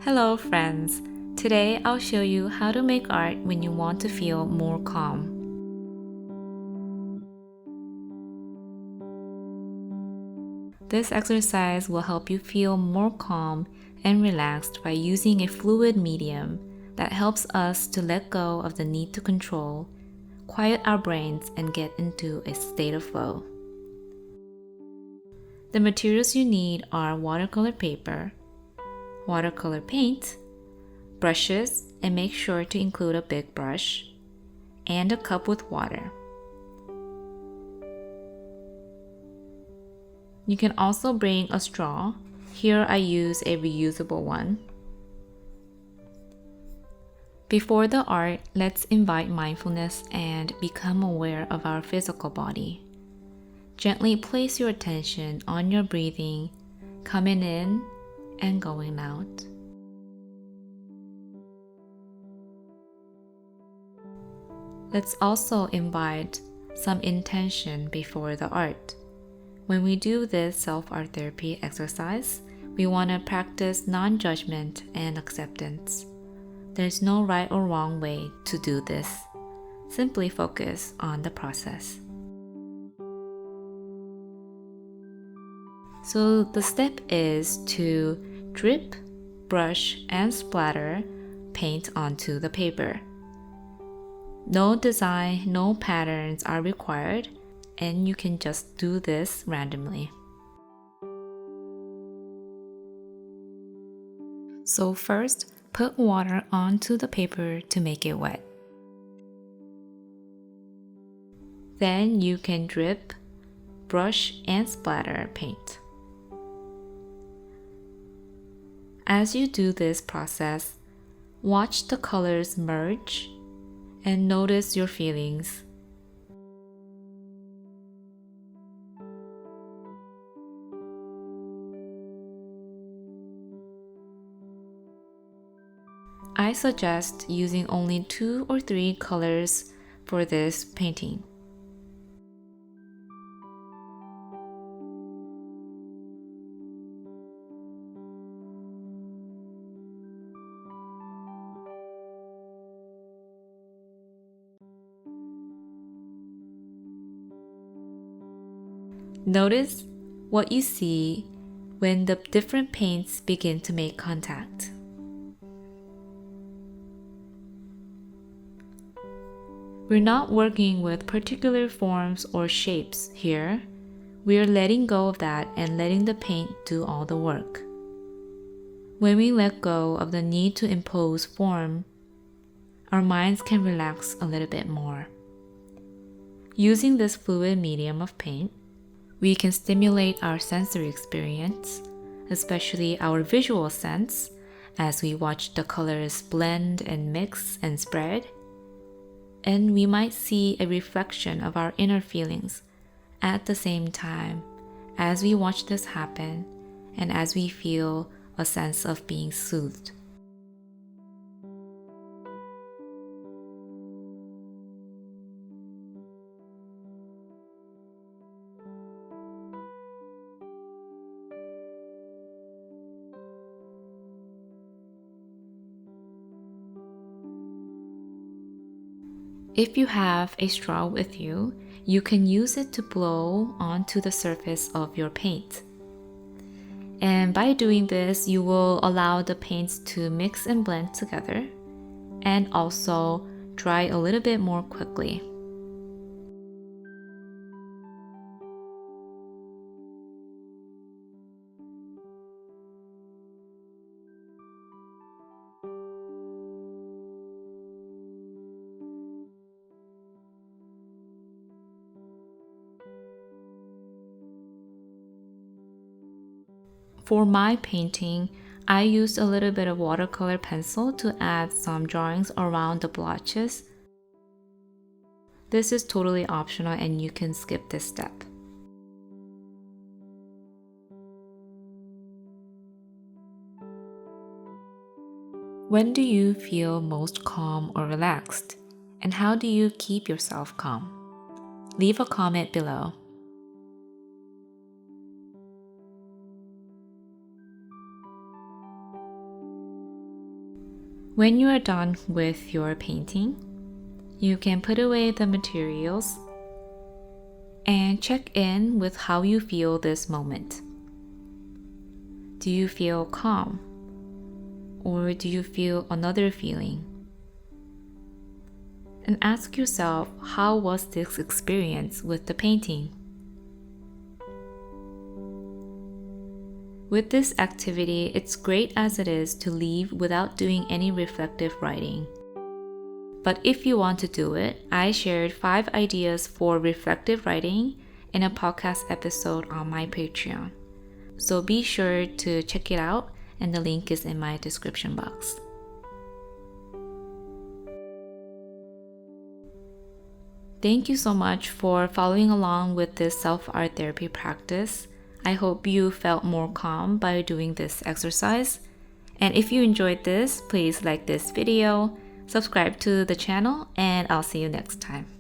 Hello friends! Today I'll show you how to make art when you want to feel more calm. This exercise will help you feel more calm and relaxed by using a fluid medium that helps us to let go of the need to control, quiet our brains, and get into a state of flow. The materials you need are watercolor paper, watercolor paint, brushes, and make sure to include a big brush, and a cup with water. You can also bring a straw. Here I use a reusable one. Before the art, let's invite mindfulness and become aware of our physical body. Gently place your attention on your breathing, coming in and going out. Let's also invite some intention before the art. When we do this self-art therapy exercise, we want to practice non-judgment and acceptance. There's no right or wrong way to do this. Simply focus on the process. So the step is to drip, brush, and splatter paint onto the paper. No design, no patterns are required, and you can just do this randomly. So first, put water onto the paper to make it wet. Then you can drip, brush, and splatter paint. As you do this process, watch the colors merge and notice your feelings. I suggest using only 2 or 3 colors for this painting. Notice what you see when the different paints begin to make contact. We're not working with particular forms or shapes here. We are letting go of that and letting the paint do all the work. When we let go of the need to impose form, our minds can relax a little bit more. Using this fluid medium of paint, we can stimulate our sensory experience, especially our visual sense, as we watch the colors blend and mix and spread. And we might see a reflection of our inner feelings at the same time as we watch this happen and as we feel a sense of being soothed. If you have a straw with you, you can use it to blow onto the surface of your paint. And by doing this, you will allow the paints to mix and blend together and also dry a little bit more quickly. For my painting, I used a little bit of watercolor pencil to add some drawings around the blotches. This is totally optional and you can skip this step. When do you feel most calm or relaxed? And how do you keep yourself calm? Leave a comment below. When you are done with your painting, you can put away the materials and check in with how you feel this moment. Do you feel calm? Or do you feel another feeling? And ask yourself, how was this experience with the painting? With this activity, it's great as it is to leave without doing any reflective writing. But if you want to do it, I shared 5 ideas for reflective writing in a podcast episode on my Patreon. So be sure to check it out, and the link is in my description box. Thank you so much for following along with this self-art therapy practice. I hope you felt more calm by doing this exercise. And if you enjoyed this, please like this video, subscribe to the channel, and I'll see you next time.